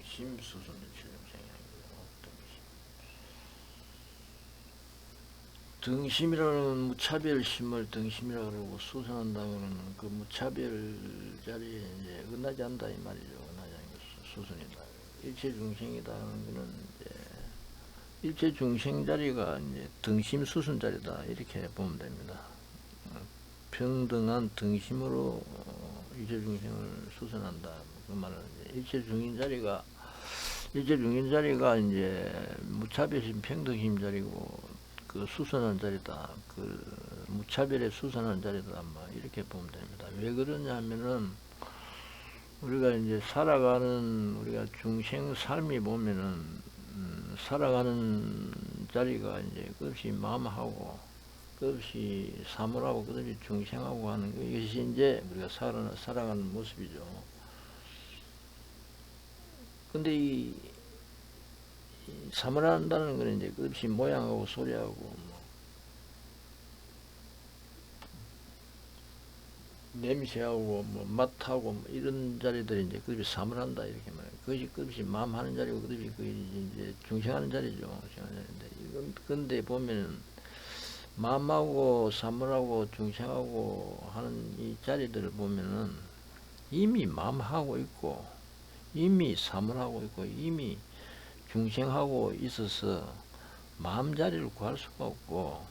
등심 수순 일체중생이고 등심이라는 무차별심을 등심이라 그러고 수선한다면은 그 무차별 자리에 이제 은하지 않다 이 말이죠. 은하지 않는 것이 수순이다. 일체중생이다는 거는 이제 일체중생 자리가 이제 등심 수순 자리다 이렇게 보면 됩니다. 평등한 등심으로 일체중생을 수선한다. 그 말은 이제 일체중인 자리가 이제 무차별심 평등심 자리고 그 수선한 자리다. 그 무차별의 수선한 자리다. 뭐 이렇게 보면 됩니다. 왜 그러냐 하면은 우리가 이제 우리가 중생 삶이 보면은 살아가는 자리가 이제 그것이 마음하고 그것이 사물하고 그것이 중생하고 하는 것이 이제 우리가 살아가는 모습이죠. 근데 이 사물한다는 건 이제 그것이 모양하고 소리하고 뭐 냄새하고 뭐 맛하고 뭐 이런 자리들이 이제 그것이 사물한다 이렇게 말해요. 그것이 마음하는 자리고 그것이 이제 중생하는 자리죠. 이건 근데 보면은 마음하고 사물하고 중생하고 하는 이 자리들을 보면은 이미 마음하고 있고 이미 사물하고 있고 이미 중생하고 있어서 마음 자리를 구할 수가 없고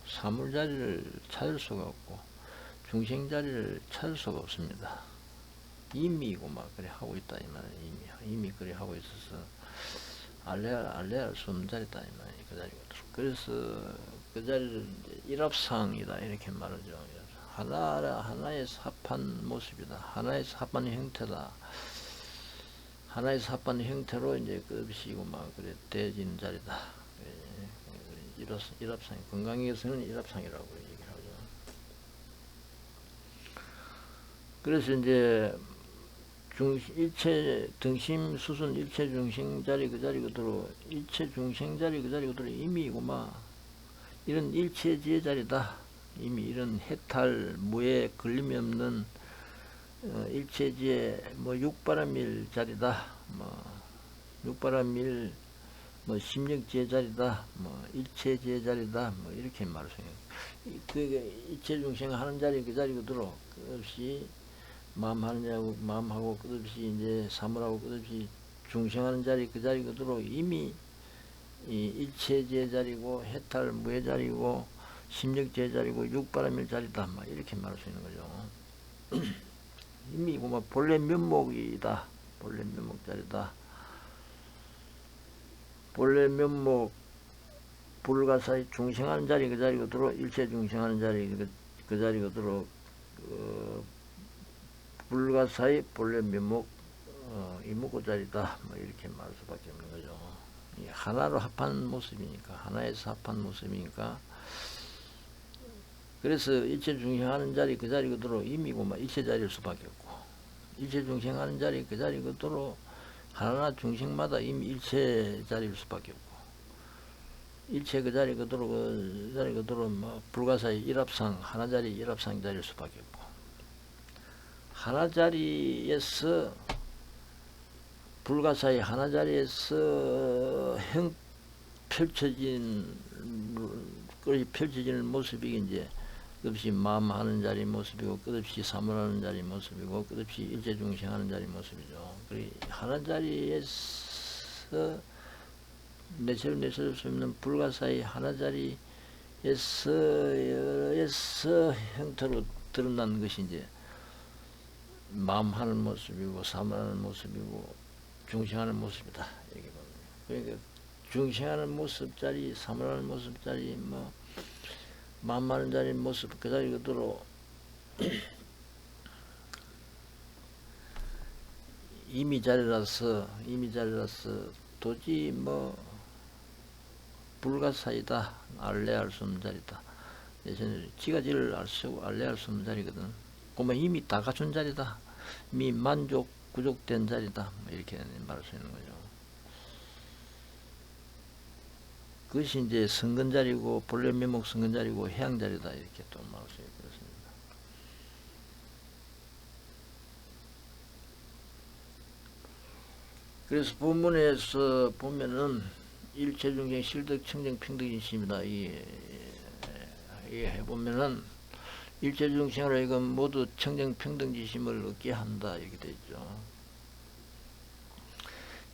사물 자리를 찾을 수가 없고 중생 자리를 찾을 수가 없습니다. 이미고 막 그래 하고 있다 이 말이에요. 이미 그래 하고 있어서 알레할 수 없는 자리다 이 말이에요. 그 자리가. 그래서 그 자리를 일합상이다 이렇게 말하죠. 하나의 합한 모습이다. 하나의 합한 형태다. 하나의 합한 형태로 이제 끝이고 막 그래 대해지는 자리다. 일합상 건강에서는 일합상이라고 얘기를 하죠. 그래서 이제 일체 등심 수순 일체 중생 자리 그 자리 그대로 일체 중생 자리 그 자리 그대로 이미고 막 이런 일체지의 자리다. 이미 이런 해탈 무에 걸림이 없는 일체지의 뭐 육바람일 자리다. 뭐 육바람일 뭐 심력지의 자리다. 뭐 일체지의 자리다. 뭐 이렇게 말을 해요. 그 일체 중생 하는 자리 그 자리 그대로 끝없이 마음하고 끝없이 이제 사물하고 끝없이 중생하는 자리 그 자리 그대로 이미 이 일체지의 자리고 해탈 무의 자리고 심력지의 자리고 육바람일 자리다. 막 이렇게 말할 수 있는 거죠. 이미 뭐 본래 면목이다. 본래 면목 자리다. 본래 면목 불가사의 중생하는 자리 그 자리 그대로 일체 중생하는 자리 그 자리 그대로 불가사의 본래 면목 이목구 자리다. 뭐 이렇게 말할 수밖에 없는 거죠. 하나로 합한 모습이니까 하나에서 합한 모습이니까 그래서 일체 중생하는 자리 그 자리 그대로 임이고 막 일체 자리일 수밖에 없고 일체 중생하는 자리 그 자리 그대로 하나하나 중생마다 이미 일체 자리일 수밖에 없고 일체 그 자리 그대로 뭐 불가사의 일합상 하나 자리 일합상 자리일 수밖에 없고 하나 자리에서 불가사의 하나 자리에서 펼쳐지는 모습이 이제 끝없이 마음하는 자리 모습이고 끝없이 사물하는 자리 모습이고 끝없이 일체중생하는 자리 모습이죠. 하나 자리에서 내세울 수 없는 불가사의 하나 자리에서 형태로 드러난 것이 이제 마음하는 모습이고 사물하는 모습이고 중생하는 모습이다. 이렇게 봅니다. 그러니까 중생하는 모습 자리, 사물하는 모습 자리, 뭐 마음하는 자리 모습 그 자리 그대로 이미 자리라서 도저히 뭐 불가사이다. 알레할 수 없는 자리다. 예전에 지가 지를 알레할 수 없는 자리거든. 그러면 이미 다 갖춘 자리다. 이미 구족된 자리다. 이렇게 말할 수 있는 거죠. 그것이 이제 성근자리고 본래 면목 성근자리고 해양자리다. 이렇게 또 말할 수 있겠습니다. 그래서 본문에서 보면은 일체중생 실덕 청정 평등이십니다. 이게 해보면은 일체중생으로 하여금 모두 청정 평등지심을 얻게 한다 이렇게 되죠.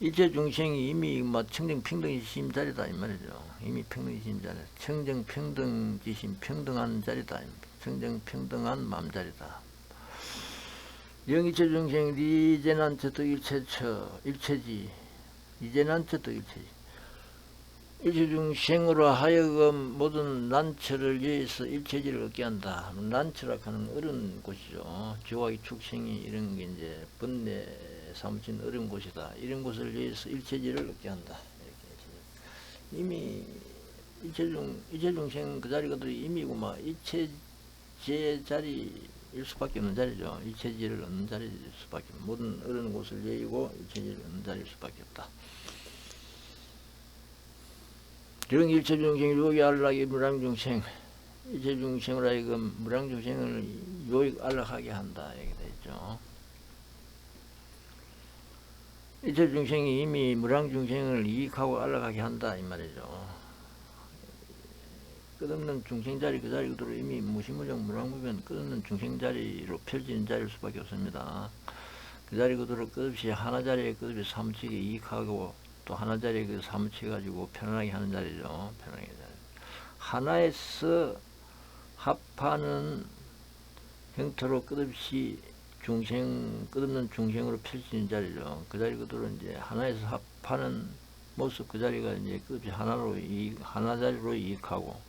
일체중생이 이미 청정 평등지심 자리다 이 말이죠. 이미 평등지심 자리, 청정 평등지심 평등한 자리다. 청정 평등한 마음자리다. 영일체중생 리제난처도 일체지 이제난처도 일체지. 일체중생으로 하여금 모든 난처를 위해서 일체지를 얻게 한다. 난처라 하는 어려운 곳이죠. 지옥의 축생이 이런 게 이제 번뇌 사무친 어려운 곳이다. 이런 곳을 위해서 일체지를 얻게 한다. 이렇게 이미 일체중생 그 자리가 이미고 막 일체제 자리일 수밖에 없는 자리죠. 일체지를 얻는 자리일 수밖에 없는, 모든 어려운 곳을 위이고 일체지를 얻는 자리일 수밖에 없다. 정일체중생 요기 안락이 무량중생, 일체중생으로 하여금 무량중생을 요익 안락하게 한다 이렇게 되죠. 일체중생이 이미 무량중생을 이익하고 안락하게 한다 이 말이죠. 끝없는 중생자리 그 자리 그대로 이미 무시무정 무량무변 끝없는 중생자리로 펼치는 자리일 수밖에 없습니다. 그 자리 그대로 끝없이 하나 자리에 끝없이 사무치게 이익하고 또 하나 자리에 그 사무치 가지고 편안하게 하는 자리죠. 편안하게 자리. 하나에서 합하는 형태로 끝없이 끝없는 중생으로 펼치는 자리죠. 그 자리 그대로 이제 하나에서 합하는 모습 그 자리가 이제 끝없이 하나 자리로 이익하고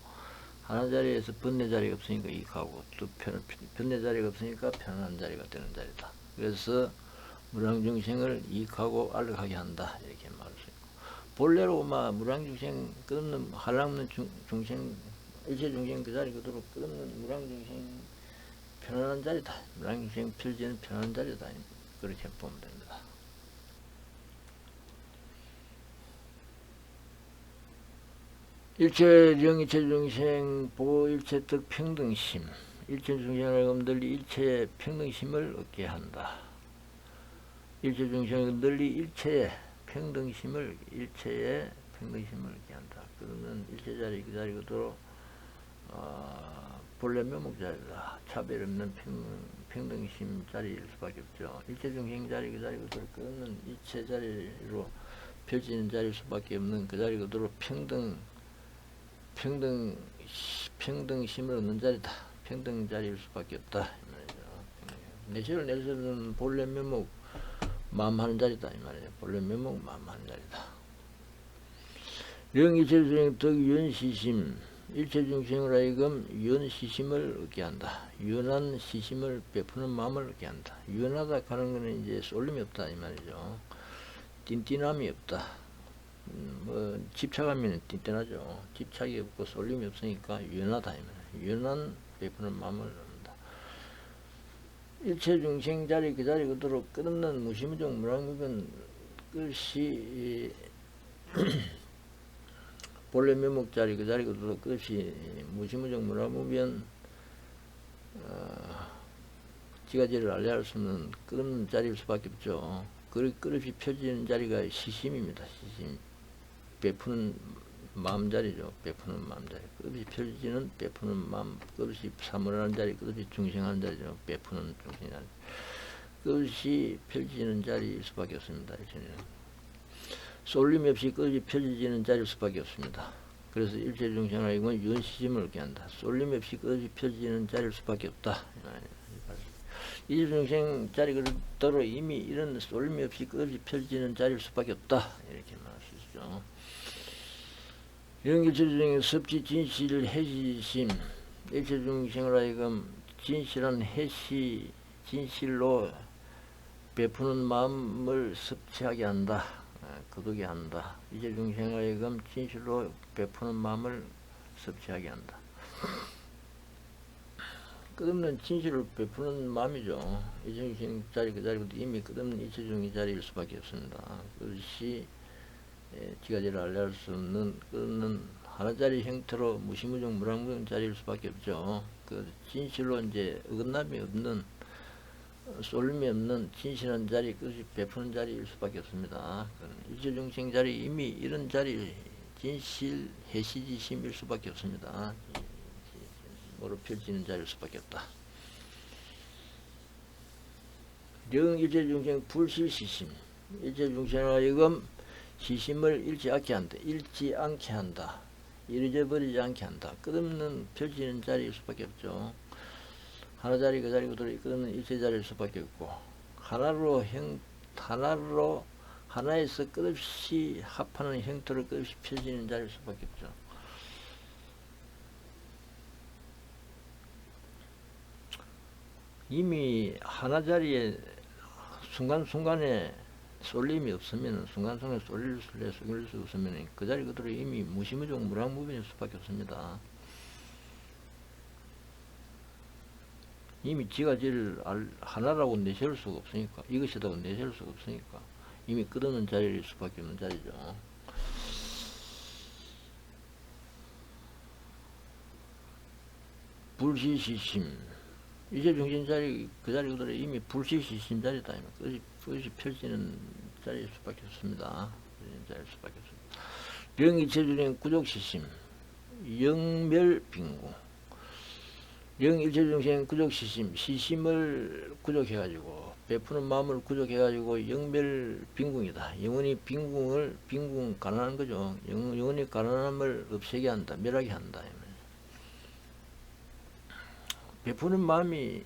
하나 자리에서 번뇌 자리가 없으니까 이익하고 또 번뇌 자리가 없으니까 편안한 자리가 되는 자리다. 그래서 무량중생을 이익하고 안락하게 한다 이렇게 말할 수 있고, 본래로 무량중생 끝없는 한량없는 중생 일체중생 그 자리 그대로 끝없는 무량중생 편안한 자리다. 무량중생 필지는 편안한 자리다. 그렇게 보면 됩니다. 일체령 일체중생 보호 일체득 평등심, 일체중생을 널리 일체의 평등심을 얻게 한다. 일체중생을 널리 일체의 평등심을 얻게 한다. 그러면 일체자리 그 자리 그대로 본래 묘목자리다. 차별 없는 평등심 자리일 수밖에 없죠. 일체중생 자리 그 자리 그대로 끊는 일체 자리로 펼치는 자리일 수밖에 없는 그 자리 그대로 평등심을 얻는 자리다. 평등 자리일 수밖에 없다. 내실을 내서는 본래 묘목 마음하는 자리다. 이 말이에요. 본래 묘목 마음하는 자리다. 영일체중생 덕윤시심, 일체중생을 하여금 윤시심을 얻게 한다. 윤한 시심을 베푸는 마음을 얻게 한다. 윤하다 하는 것은 이제 쏠림이 없다 이 말이죠. 띵띵함이 없다. 집착하면 띵띵하죠. 집착이 없고 쏠림이 없으니까 윤하다 이 말이에요. 윤한 베푸는 마음을 얻는다. 일체중생 자리 그 자리 그대로 끝없는 무시무정 무량무변 끝이 본래 묘목 자리 그 자리 그대로 끝이 무시무정 무량무변 지가지를 알려할 수 없는 끝없는 자리일 수밖에 없죠. 끝없이 펴지는 자리가 시심입니다. 시심. 베푸는 마음자리죠. 베푸는 마음자리. 끝없이 펴지는 베푸는 마음, 끝없이 사물하는 자리, 끝없이 중생하는 자리죠. 베푸는 중생하는 자리. 끝없이 펼치는 자리일 수밖에 없습니다. 이제는 쏠림이 없이 끝없이 펼쳐지는 자리일 수밖에 없습니다. 그래서 일체중생을 이건 윤시심을 얻게 한다. 쏠림이 없이 끝없이 펼쳐지는 자리일 수밖에 없다. 일체중생 자리 그대로 이미 이런 쏠림이 없이 끝없이 펼쳐지는 자리일 수밖에 없다. 이렇게 말할 수 있죠. 일체중생의 섭지 진실 해시심, 일체중생을 하여금 진실한 해시 진실로 베푸는 마음을 섭취하게 한다. 거두게 한다. 일체중생을 하여금 진실로 베푸는 마음을 섭취하게 한다. 끝없는 진실을 베푸는 마음이죠. 일체중생 자리 그 자리부터 이미 끝없는 일체중생 자리일 수밖에 없습니다. 그것이 지가지를 알려할 수 없는 끝없는 하나짜리 형태로 무시무정 무량무정 자리일 수밖에 없죠. 그 진실로 이제 어긋남이 없는 쏠림이 없는 진실한 자리, 그것이 베푸는 자리일 수밖에 없습니다. 일체중생 자리, 이미 이런 자리, 진실, 해시지심일 수밖에 없습니다. 뭐로 펼치는 자리일 수밖에 없다. 령 일체중생 불실시심, 일체중생을 하여금 시심을 잃지 않게 한다. 잃어버리지 않게 한다. 끝없는 펼치는 자리일 수밖에 없죠. 하나 자리 그 자리 그대로 끝없는 일체 자리일 수밖에 없고, 하나에서 끝없이 합하는 형태로 끝없이 펴지는 자리일 수밖에 없죠. 이미 하나 자리에 순간순간에 쏠림이 없으면, 순간순간에 쏠릴 수 없으면 그 자리 그대로 이미 무시무적 무량무변일 수밖에 없습니다. 이미 지가 지를 하나라고 내세울 수가 없으니까, 이것이라고 내세울 수가 없으니까 이미 끝없는 자리일 수밖에 없는 자리죠. 불시시심, 이제 중심 자리 그 자리 그대로 이미 불시시심 자리다. 그것이 펼치는 자리일 수밖에 없습니다. 자리일 수밖에 없습니다. 영이체중생 구족시심, 영멸빈궁. 영일체중생 구족시심, 시심을 구족해가지고 베푸는 마음을 구족해가지고 영멸빈궁이다. 영원히 빈궁 가난한 거죠. 영원히 가난함을 없애게 한다, 멸하게 한다. 베푸는 마음이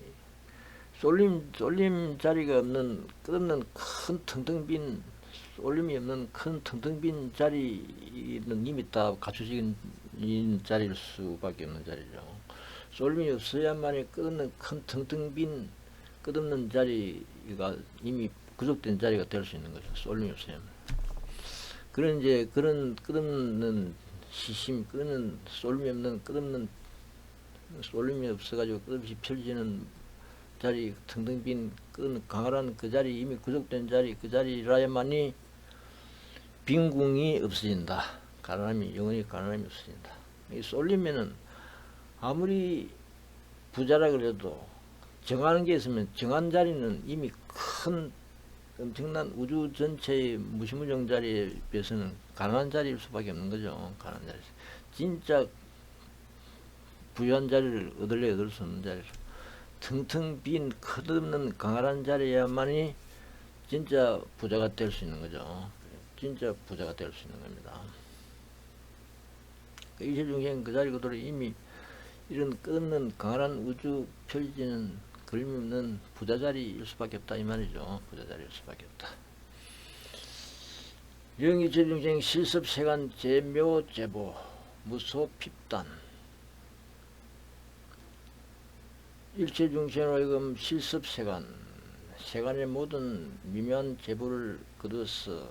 쏠림 자리가 없는, 끝없는 큰 텅텅 빈, 쏠림이 없는 큰 텅텅 빈 자리는 이미 다 갖춰진 자리일 수밖에 없는 자리죠. 쏠림이 없어야만이 끝없는 큰 텅텅 빈 끝없는 자리가 이미 구족된 자리가 될 수 있는 거죠. 쏠림이 없어야만. 그런 끝없는 시심, 끝없는 쏠림이 없는 끝없는 쏠림이 없어가지고 끝없이 펼치는 자리, 텅텅 빈 강활한 그 자리, 이미 구족된 자리, 그 자리라야만이 빈궁이 없어진다. 영원히 가난함이 없어진다. 이 쏠리면은 아무리 부자라 그래도 정하는 게 있으면 정한 자리는 이미 큰 엄청난 우주 전체의 무시무정 자리에 비해서는 가난한 자리일 수밖에 없는 거죠. 가난한 자리. 진짜 부유한 자리를 얻을 수 없는 자리죠. 텅텅 빈 끝없는 강활한 자리야만이 진짜 부자가 될 수 있는 거죠. 진짜 부자가 될 수 있는 겁니다. 일체중생 그 자리 그대로 이미 이런 끝없는 강활한 우주 펼치는 그림이 없는 부자 자리일 수밖에 없다 이 말이죠. 부자 자리일 수밖에 없다. 영일체중생 실습세간 제묘제보 무소핍단, 일체중생으로 하여금 실습세간, 세간의 모든 미묘한 제보를 거둬서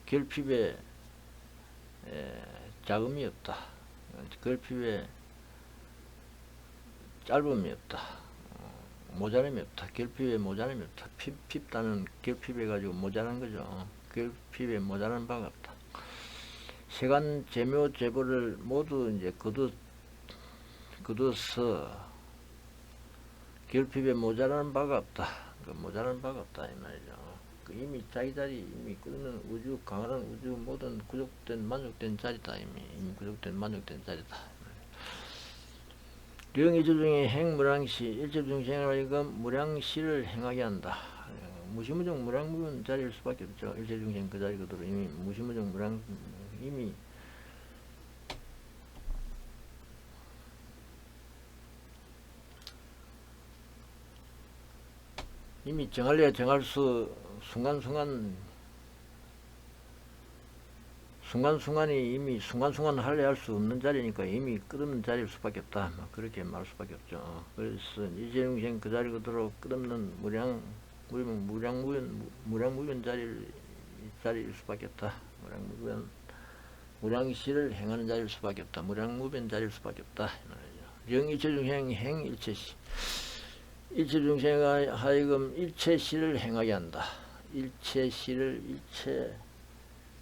결핍에 자금이 없다. 결핍에 짧음이 없다. 모자람이 없다. 결핍에 모자람이 없다. 핍다는 결핍해 가지고 모자란 거죠. 결핍에 모자란 바가 없다. 세간 제묘 제보를 모두 이제 거둬서 결핍에 모자란 바가 없다. 모자란 바가 없다 이 말이죠. 이미 자기 자리, 이미 끝없는 우주, 강한 우주 모든 구족된 만족된 자리다. 이미 구족된 만족된 자리다. 영일체중의 행무량시, 일체중생을 하여금 무량시를 행하게 한다. 무시무적 무량무변 자리일 수밖에 없죠. 일체중생 그 자리 그대로 이미 무시무적 무량, 이미 정할래야 정할 수, 순간순간이 이미 순간순간 할래 할 수 없는 자리니까 이미 끝없는 자리일 수밖에 없다. 그렇게 말할 수밖에 없죠. 그래서 일체중생 그 자리 그대로 끝없는 무량무변 자리일 수밖에 없다. 무량시를 행하는 자리일 수밖에 없다. 무량무변 자리일 수밖에 없다. 영일체중생 행일체시, 일체중생에 하여금 일체시를 행하게 한다. 일체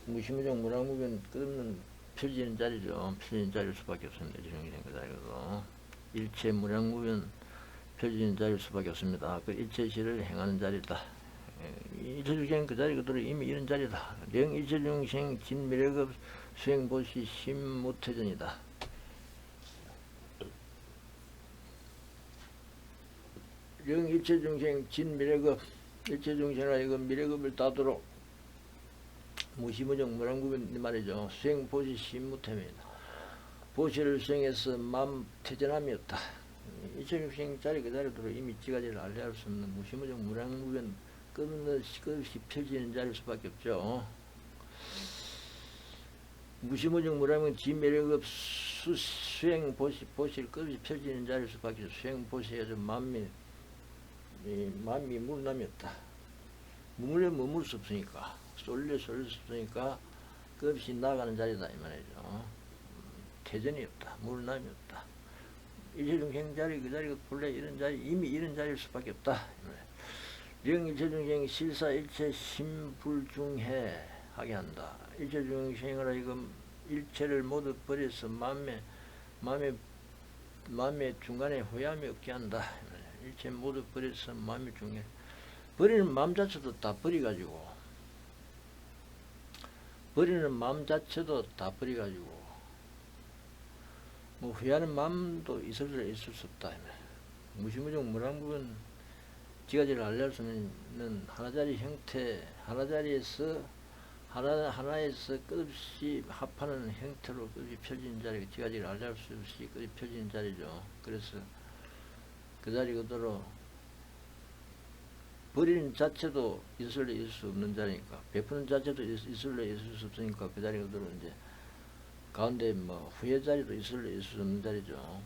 무시무적 무량무변 끝없는 펼치는 자리죠. 펼치는 자리일 수밖에 없습니다. 일체중생 그 자리도. 일체 무량무변 펼쳐지는 자리일 수밖에 없습니다. 그 일체시를 행하는 자리다. 일체중생 그 자리 그대로 이미 이런 자리다. 령 일체중생 진미래급 수행보시 심무태전이다. 령 일체중생 진미래급 일체중생이라 이거 미래급을 따도록 무시무정 무량구변 말이죠. 수행보시 심무태입니다. 보시를 수행해서 마음 태전함이 없다. 일체중생 자리 그 자리로 이미 지가지를 알려할 수 없는 무시무정 무량구변 끝없이 펼치는 자리일 수밖에 없죠. 무시무정 무량은 지매력업 수행 보시를 끝없이 펼치는 자리일 수밖에 없죠. 수행 보시에서 마음이 물남이 없다. 물에 머물 수 없으니까 쏠릴 수 없으니까 끝없이 나가는 자리다 이 말이죠. 태전이 없다. 물남이 없다. 일체중생 자리 그 자리가 본래 이런 자리 이미 이런 자리일 수밖에 없다. 령 일체중생 실사 일체 심불중해 하게 한다. 일체중생을 이금 일체를 모두 버려서 마음에 중간에 후회함이 없게 한다. 일체 모두 버려서 마음이 중해. 버리는 마음 자체도 다 버려가지고 뭐 후회하는 마음도 있을 수 없다. 무시무정 무량부분 지가지를 알려할 수 있는 하나자리 형태, 하나자리에서 끝없이 합하는 형태로 끝없이 펴지는 자리가 지가지를 알려할 수 없이 끝없이 펴지는 자리죠. 그래서 그 자리 그대로 버리는 자체도 있을래 있을 수 없는 자리니까, 베푸는 자체도 있을래 있을 수 없으니까 그 자리 그대로 이제 가운데 뭐 후회 자리도 있을래 있을 수 없는 자리죠.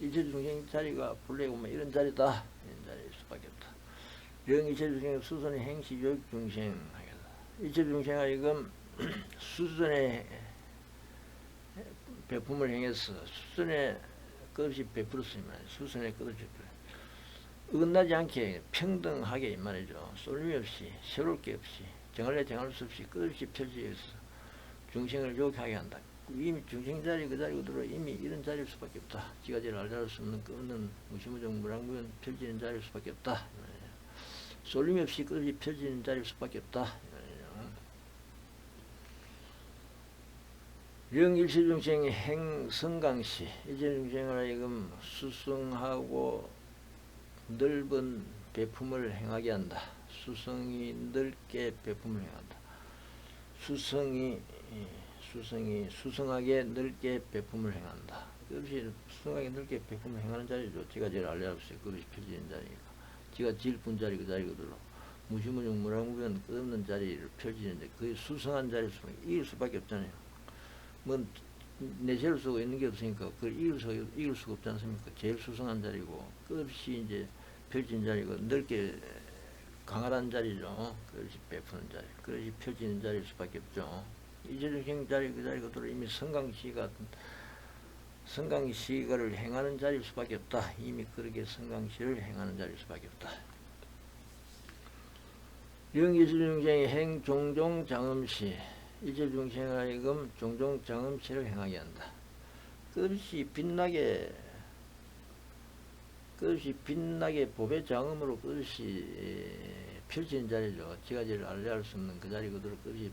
일체중생 자리가 본래 보면 이런 자리다. 이런 자리일 수밖에 없다. 령 일체중생 수선의 행시 요익중생 하겠다. 일체중생아 이건 수선의 배품을 행해서 수선의 끝없이 베풀었으면 수선의 끝없이 어긋나지 않게 평등하게 이 말이죠. 쏠림이 없이 새로울 게 없이 정할래 정할 수 없이 끝없이 펼쳐져서 중생을 욕하게 한다. 이미 중생 자리 그 자리 그대로 이미 이런 자리일 수밖에 없다. 지가지를 알할 수 없는 끝없는 무시무정 무량무변 펼치는 자리일 수밖에 없다. 쏠림이 없이 끝없이 펼치는 자리일 수밖에 없다. 령 일체중생 행성강시 일체중생을 하여금 수승하고 넓은 배품을 행하게 한다. 수성이 넓게 배품을 행한다. 수성하게 넓게 배품을 행한다. 끝없이 수성하게 넓게 배품을 행하는 자리죠. 지가 제일 알려할 수 있고 끝없이 펴지는 자리니까. 지가 제일 분 자리 그 자리 그대로 무시무정 무량무변 끝없는 자리를 펼치는데 그게 수성한 자리일 수밖에 이길 수밖에 없잖아요. 뭐 내세울 수가 있는 게 없으니까 그걸 이길 수가 없지 않습니까? 제일 수성한 자리고 끝없이 이제 펼친 자리고 넓게 강한 자리죠. 그것이 베푸는 자리, 그것이 펼치는 자리일 수밖에 없죠. 일체중생 자리 그 자리 그대로 이미 성강시가를 행하는 자리일 수밖에 없다. 이미 그렇게 성강시를 행하는 자리일 수밖에 없다. 령 일체중생의 행 종종 장음시 일체중생을 하여금 종종 장음시를 행하게 한다. 끝없이 빛나게 법의 장음으로 끝없이 펼치는 자리죠. 지가지를 알려할 수 없는 그 자리 그대로 끝없이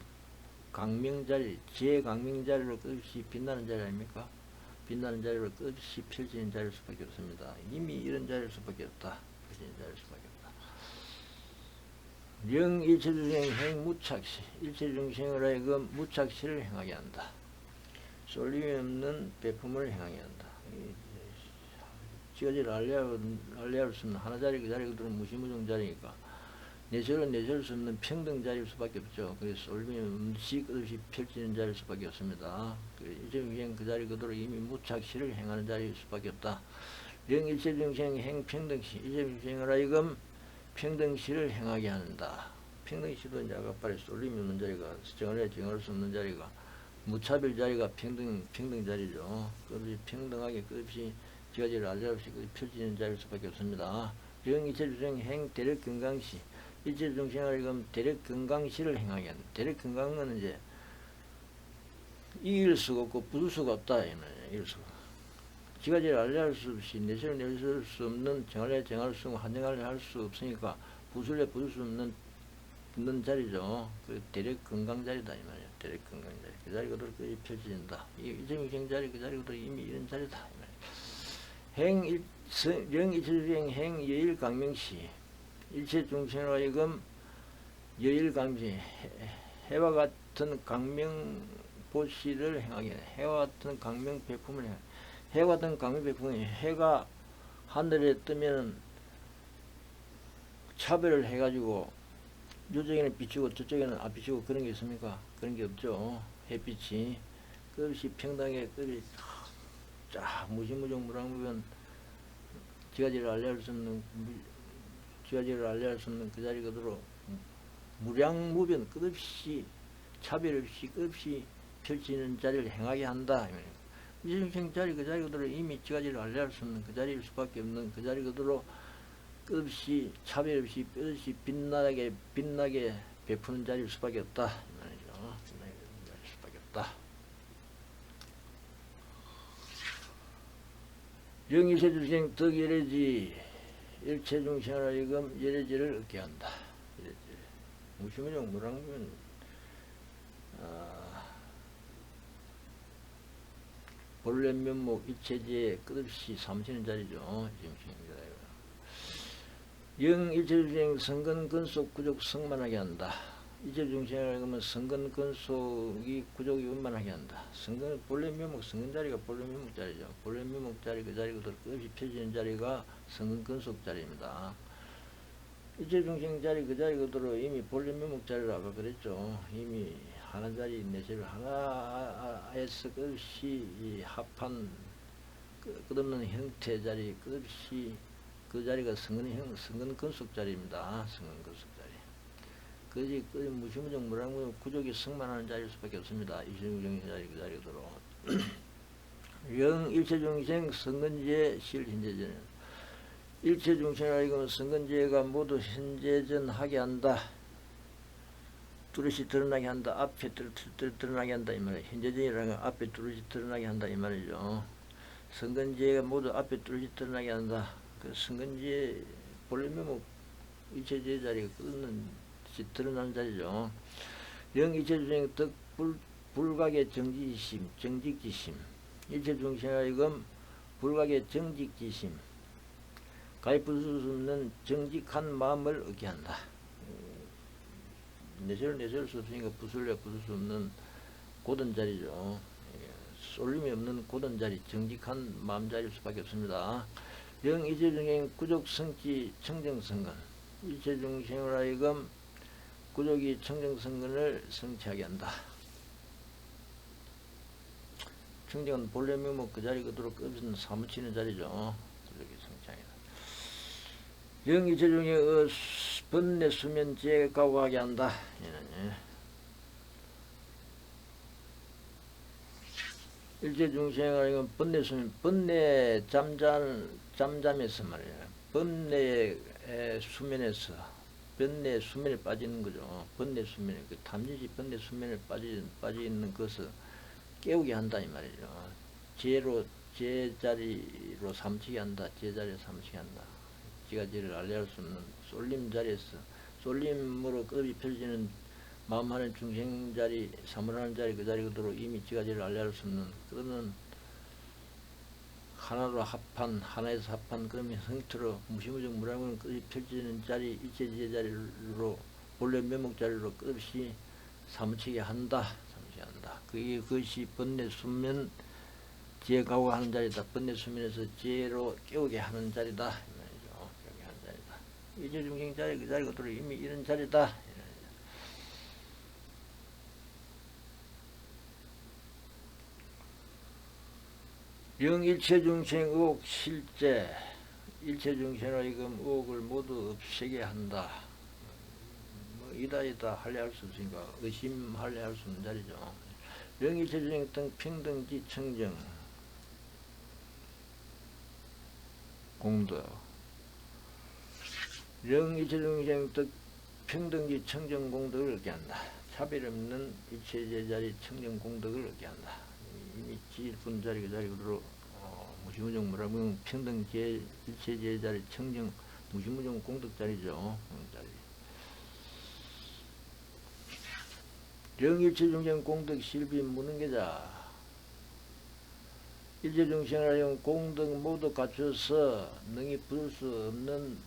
강명자리, 지혜 강명자리로 끝없이 빛나는 자리 아닙니까? 빛나는 자리로 끝없이 펼치는 자리일 수밖에 없습니다. 이미 이런 자리일 수밖에 없다. 펼치는 자리일 수밖에 없다. 령 일체중생 행 무착시 일체중생을 하여금 무착시를 행하게 한다. 쏠림이 없는 배품을 행하게 한다. 지가지를 알려할 수 없는 하나자리 그 자리 그대로 무시무정 자리니까 내세울 수 없는 평등 자리일 수밖에 없죠. 그래서 쏠림이 없이 끝없이 펼치는 자리일 수밖에 없습니다. 일체중생 그 자리 그대로 이미 무착시를 행하는 자리일 수밖에 없다. 령 일체중생 행 평등시 일체중생을 하여금 평등시를 행하게 한다. 평등시도 이제 아까 말에 쏠림이 없는 자리가 정할 수 없는 자리가 무차별 자리가 평등 자리죠. 끝없이 평등하게 끝없이 지가지를 알려할 수 있고 펼치는 자리일 수밖에 없습니다. 령 일체중생 행 대력건강시 일체중생을 지금 대력건강시를 행하게 한다. 대력건강은 이제 이길 수가 없고 부술 수가 없다. 이길 수가. 지가지를 알려할 수 없이 내세를 내세울 수 없는 정할래 정할 수 없고 한정할래 할 수 없으니까 부술래 부술 수 없는 자리죠. 그 대략 건강 자리다 이 말이야. 대략 건강 자리. 그 자리 그대로 펼쳐진다. 이정생 자리 그 자리 그대로 이미 이런 자리다 이 말이야. 영일체주행 행 여일 강명시 일체 중생으로 하여금 여일 강명시 해와 같은 강명 보시를 행하게 해와 같은 강명 백품을 해. 해와 같은 강명 백품이 해가 하늘에 뜨면 차별을 해가지고 이쪽에는 비치고 저쪽에는 안 비치고 그런 게 있습니까? 그런 게 없죠. 햇빛이 끝없이 평등하게 끝이 쫙 무시무정 무랑무변 지가지를 알려할 수 없는 지가지를 알려할 수 없는 그 자리 그대로 무량무변 끝없이 차별 없이 끝없이 펼치는 자리를 행하게 한다. 이중생 자리 그 자리 그대로 이미 지가지를 알려할 수 없는 그 자리일 수밖에 없는 그 자리 그대로 끝없이 차별 없이 끝없이 빛나게 베푸는 자리일 수밖에 없다. 이 말이죠. 빛나게 베푸는 자리일 수밖에 없다. 영일체 중생 덕열애지 일체 중생을 하여금 열애지를 얻게 한다. 열애지. 무시무정 무랑무면 본래 면목 일체지에 끝없이 삼치는 자리죠. 영 일체중생 성근근속 구족 성만하게 한다. 일체중생을 하면 성근근속이 구족이 원만하게 한다. 성근 본래 면목 성근 자리가 본래 면목 자리죠. 본래 면목 자리 그 자리 그대로 끝없이 펴지는 자리가 성근근속 자리입니다. 일체중생 자리 그 자리 그대로 이미 본래 면목 자리로 아까 그랬죠. 이미 하나 자리 내세를 하나에서 끝없이 합한 끝없는 형태 자리 끝없이 그 자리가 성근근속 자리입니다. 성근근속 자리. 그지 무시무정 무랑무정 구족이 성만하는 자리일 수밖에 없습니다. 일체중생 자리 그 자리 그대로. 영 일체중생 성근지에 실현재전 일체중생을 알고 성근지혜가 모두 현재전하게 한다. 뚜렷이 드러나게 한다. 앞에 드러나게 한다 이 말이에요. 현재전이라는 건 앞에 뚜렷이 드러나게 한다 이 말이죠. 성근지혜가 모두 앞에 뚜렷이 드러나게 한다. 그 성근지혜 본래 면목 일체지혜 자리가 끊는 드러나는 자리죠. 영 일체중생 덕 불각의 정직지심 정직지심 일체중생을 하여금 불각의 정직지심 가히 부술 수 없는 정직한 마음을 얻게 한다. 내세울 수 없으니까 부술 수 없는 고든 자리죠. 쏠림이 없는 고든 자리, 정직한 마음 자리일 수밖에 없습니다. 영 일체중생 구족 성지 청정성근 일체중생을 하여금 구족이 청정성근을 성취하게 한다. 청정은 본래 면목 그 자리 그대로 끝없는 사무치는 자리죠. 구족이 성취하게 한다. 영 일체중생의 번뇌 수면지에 가고하게 한다. 일체중생을 번뇌 수면 번뇌 잠잠에서 말이야. 번뇌의 수면에서 번뇌 수면에 빠지는 거죠. 번뇌 수면에 그 탐진시 번뇌 수면에 빠져 있는 것을 깨우게 한다 이 말이죠. 제자리로 삼치게 한다. 제자리에 삼치게 한다. 지가지를 알려할 수 없는 쏠림 자리에서 쏠림으로 끝이 펼치는 마음하는 중생 자리, 사물하는 자리 그 자리 그대로 이미 지가지를 알려할 수 없는 그러면 하나로 합한 하나에서 합한 그러면 형태로 무시무정 무량은 끝이 펼치는 자리 일체지혜 자리로 본래 면목 자리로 끝없이 사무치게 한다. 그것이 번뇌 수면 지혜 가고 하는 자리다. 번뇌 수면에서 지혜로 깨우게 하는 자리다. 일체중생 자리 그 자리 그대로 이미 이런 자리다. 영일체중생 의혹 실제 일체중생으로 이금 의혹을 모두 없애게 한다. 이다 할래 할 수 없으니까 의심할래 할 수 없는 자리죠. 영일체중생 등 평등지 청정 공덕 영일체중생 등 평등지 청정 공덕을 얻게 한다. 차별 없는 일체제자리 청정 공덕을 얻게 한다. 이미 지일분 자리 그 자리 그대로 무시무종 무라무용 평등제 일체제자리 청정 무시무종 공덕자리죠. 자리. 정일체중생 공덕 실비 무능계자 일체중생을 하여 공덕 모두 갖춰서 능히 부술 수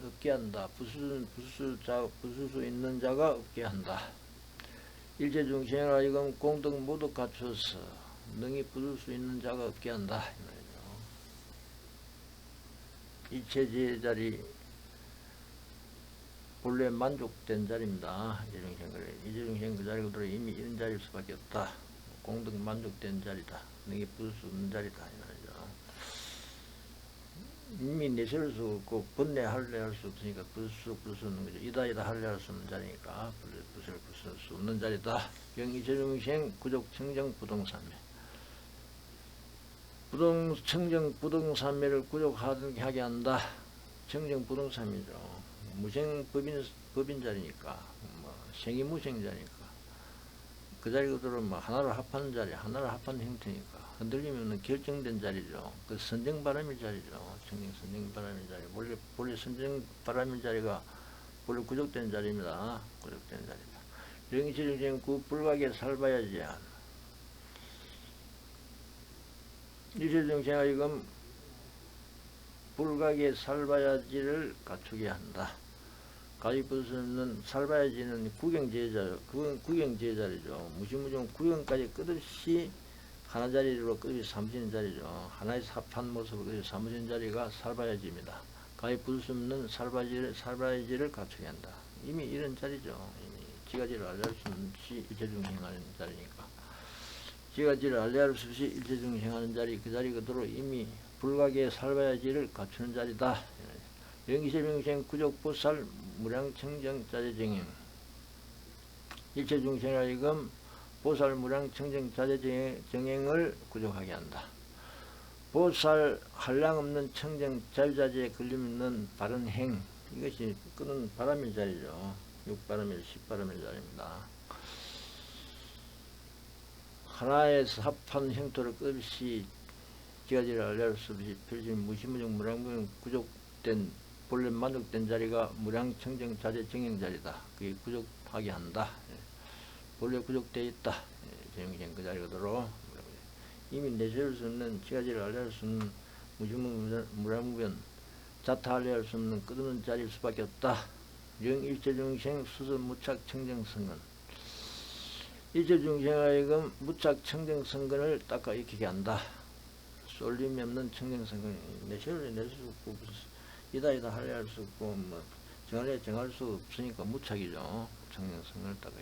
없게 한다. 부술 수 있는 자가 없게 한다. 일체중생을 하여 공덕 모두 갖춰서 능히 부술 수 있는 자가 없게 한다. 일체제의 자리 본래 만족된 자리입니다. 이재중생 그 자리 그대로 이미 이런 자리일 수밖에 없다. 공덕 만족된 자리다. 능히 부술 수 없는 자리다. 이미 내세울 수 없고 번뇌 할래 할 수 없으니까 부술 수 없는 거죠. 이다 할래 할 수 없는 자리니까 부술 수 없는 자리다. 이재중생 구족 청정 부동산매 청정 부동산매를 구족하게 한다. 청정 부동산매죠. 무생 법인 자리니까, 생이무생 자리니까, 그 자리 그대로 하나를 합하는 자리, 하나를 합하는 형태니까, 흔들리면 결정된 자리죠. 그 선정바람의 자리죠. 청정 선정바람의 자리. 원래 선정바람의 자리가 원래 구족된 자리입니다. 구족된 자리다. 영이체중생 그 불가게 살봐야지. 일체중생아 이건 불가게 살봐야지를 갖추게 한다. 가지부수는 살봐야지는 구경제자리죠. 무시무종 구경까지 끝없이 하나 자리로 끝없이 삼으시는 자리죠. 하나의 합한 모습을 끝없이 삼으시는 자리가 살봐야지입니다. 가지부수는 살봐야지를 갖추게 한다. 이미 이런 자리죠. 이미 지가지를 알할 수 없이 일체중생하는 자리니까. 지가지를 알할 수 없이 일체중생하는 자리, 그 자리 그대로 이미 불가게 살봐야지를 갖추는 자리다. 영기세명생 구족보살 무량청정자재정행 일체중생을 하여금 보살 무량청정자재정행을 구족하게 한다. 보살 한량없는 청정자유자재에 걸림없는 바른 행 이것이 끄는 바람의 자리죠. 육바람의 십바람의 자리입니다. 하나의 합한 형토를 끝없이 지가지를 알할 수 없이 필심 무시무정 무량무정 구족된 본래 만족된 자리가 무량청정자재정행 자리다. 그게 구족하게 한다. 본래 구족되어 있다. 정행 그 자리 그대로 이미 내세울 수 없는 지가지를 알할 수 없는 무량무변 자타 알할 수 없는 끝없는 자리일 수밖에 없다. 영일체중생 수서무착 청정성근 일체중생하여금 무착 청정성근을 닦아 익히게 한다. 쏠림이 없는 청정성근 내세울 수 없고 이다 할래 할 수 없고 정할 수 없으니까 무착이죠. 청정성근을 닦아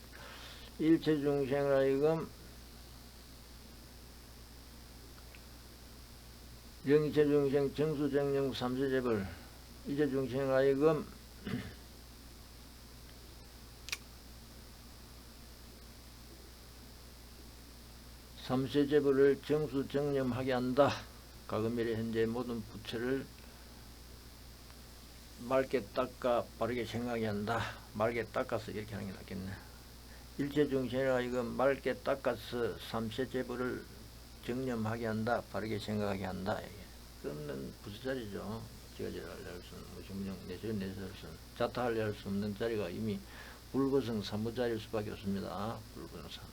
일체중생을 하여금 영이체중생 정수정령 삼세제벌 일체중생을 하여금 삼세제벌을 정수정념하게 한다. 과거미래 현재 모든 부처를 맑게 닦아 바르게 생각하게 한다. 맑게 닦아서 이렇게 하는 게 낫겠네. 일체중생을 하여금 맑게 닦아서 삼세제벌을 정념하게 한다. 바르게 생각하게 한다. 끊는 부처자리죠. 지가지를 알려 할 수 없는 무시무정 내세울 수 자타 알려 할 수 없는 자리가 이미 불거성 사무자리일 수밖에 없습니다. 불거성 사무.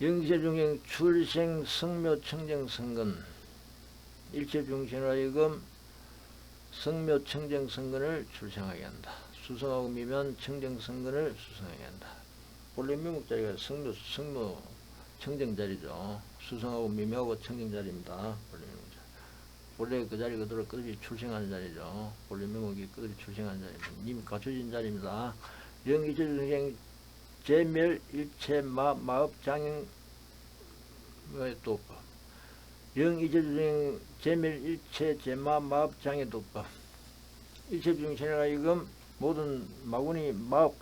영체중생 출생 성묘 청정성근 일체중생을 하여금 성묘 청정성근을 출생하게 한다. 수성하고 미면 청정성근을 수성하게 한다. 본래 명목자리가 성묘 청정자리죠. 수성하고 미묘하고 청정자리입니다. 본래 그 자리 그대로 끝없이 출생하는 자리죠. 본래 명목이 끝없이 출생하는 자리입니다. 이미 갖춰진 자리입니다. 영일체중생 제멸 일체 마업장행 도법 영일체중생 제멸 일체 제마 마업장애 도법 일체중생을 하여금 모든 마구니법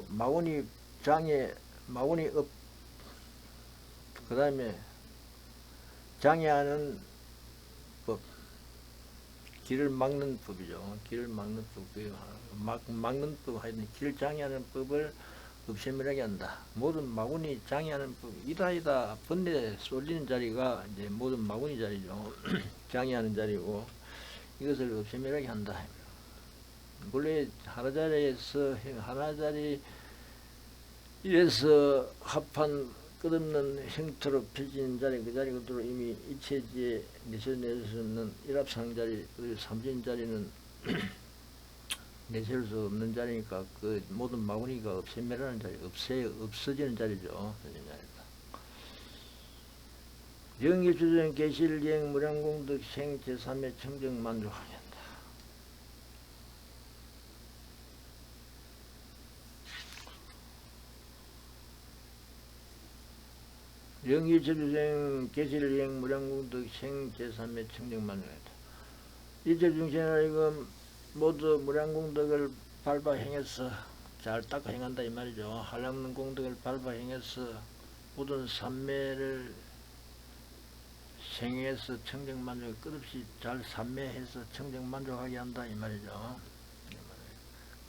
마구니장애 마구니업 그 다음에 장애하는 법 길을 막는 법이죠. 길을 막는 법, 막는 법, 하여튼 길 장애하는 법을 없애밀하게 한다. 모든 마군이 장애하는 법, 이다이다 번뇌 쏠리는 자리가 이제 모든 마군이 자리죠. 장애하는 자리고, 이것을 없애밀하게 한다. 원래 하나자리에서 합한 끝없는 형태로 펼치는 자리, 그 자리 그대로 이미 이체지에 내세울 수 없는 일합상자리, 그리고 삼진자리는 내세울 수 없는 자리니까 그 모든 마구니가 없애매라는 자리, 없어지는 자리죠. 영일주정 계실예행 무량공덕 생 제3의 청정 만족하게 한다. 영일주정 계실예행 무량공덕 생 제3의 청정 만족하게 한다. 일체중생은 이거 모두 무량공덕을 밟아 행해서 잘 닦아 행한다 이 말이죠. 한량는 공덕을 밟아 행해서 모든 삼매를 생해서 청정만족 끝없이 잘 삼매해서 청정만족하게 한다 이 말이죠.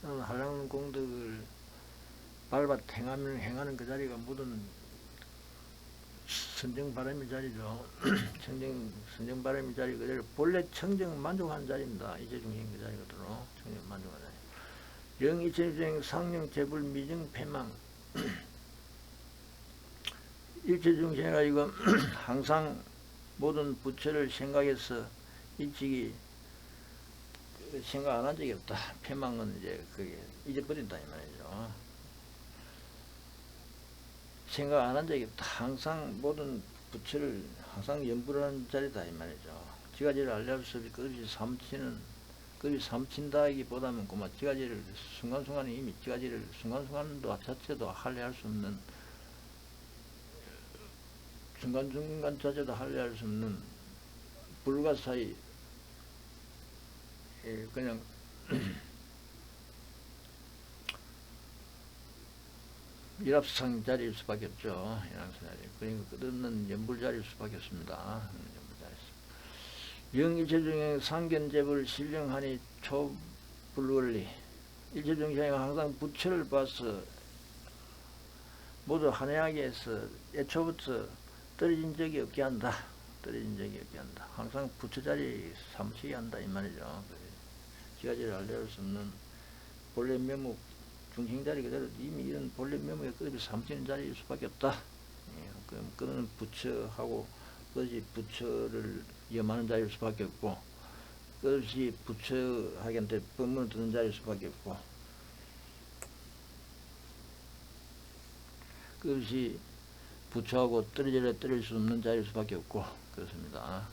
한량는 공덕을 밟아 행하는 그 자리가 모든 선정바람의 자리죠. 선정바람의 자리 그대로 본래 청정만족한 자리입니다. 이제중생 그 자리가 들어 청정만족한 자리. 영이체중생 상령 재불 미정 패망. 일체중생이라 이거 항상 모든 부처를 생각해서 일찍이 생각 안 한 적이 없다. 패망은 이제 그게 잊어버린다 이 말이죠. 생각 안 한 적이 없다. 항상 모든 부처를 항상 연불을 하는 자리다 이 말이죠. 지가지를 알려할 수 없이 끝없이 삼친다기보다는 그만 지가지를 순간순간에 이미 지가지를 순간순간도 자체도 할례할 수 없는 순간순간 자체도 할례할 수 없는 불가사의 그냥 일합상 자리일 수밖에 없죠. 일합상 자리. 그러니까 끝없는 연불 자리일 수밖에 없습니다. 영일체중생 상견재불 신령하니 초불원리. 일체중생이 항상 부처를 봐서 모두 한해하게 해서 애초부터 떨어진 적이 없게 한다. 떨어진 적이 없게 한다. 항상 부처 자리 삼으시게 한다 이 말이죠. 지가지를 알려할 수 없는 본래 면목 중생자리 그대로 이미 이런 본래 면목에 끝없이 삼치는 자리일 수밖에 없다. 그럼 그는 부처하고 끝없이 부처를 염하는 자리일 수밖에 없고 끝없이 부처하게한테 법문을 듣는 자리일 수밖에 없고 끝없이 부처하고 떨어질 수 없는 자리일 수밖에 없고 그렇습니다.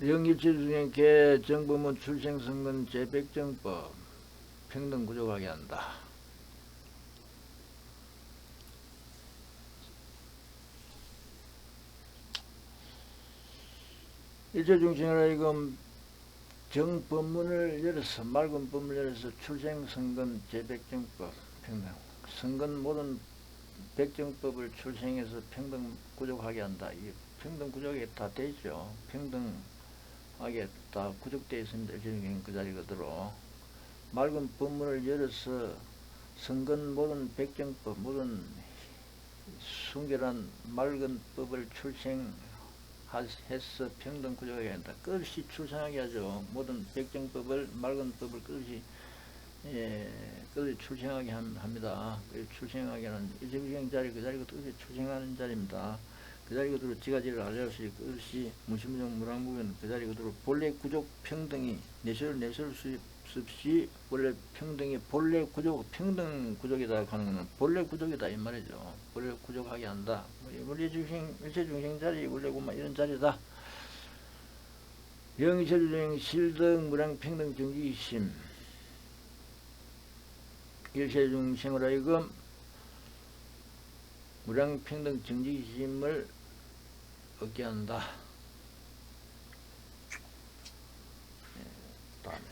영일체중생 개정법은 출생선건 제백정법 평등구족하게 한다. 일체중생이라 이건 정법문을 열어서 맑은 법문을 열어서 출생선건 제백정법 평등 선건 모든 백정법을 출생해서 평등구족하게 한다. 이 평등구족이 다 되죠. 평등하게 다 구족되어 있습니다. 일체중생 그 자리 그대로 맑은 법문을 열어서 선건 모든 백정법 모든 순결한 맑은 법을 출생해서 평등구족하게 한다. 끝없이 출생하게 하죠. 모든 백정법을 맑은 법을 끝없이 끝없이 출생하게 합니다. 출생하게 하는 일체중생 자리 그 자리가 끝없이 출생하는 자리입니다. 그 자리 그대로 지가지를 알려서 끝없이 무심무정 무랑무변 그 자리 그대로 본래 구족 평등이 내세울 수 없이 본래 평등이 본래 구족 평등 구족이다 하는 것은 본래 구족이다 이 말이죠. 본래 구족하게 한다. 일체중생 자리 원래 고만 이런 자리다. 영일체중생 실등 무량평등 정지심 일체중생을 하여금 무량평등 정지심을 얻게 한다. 다음에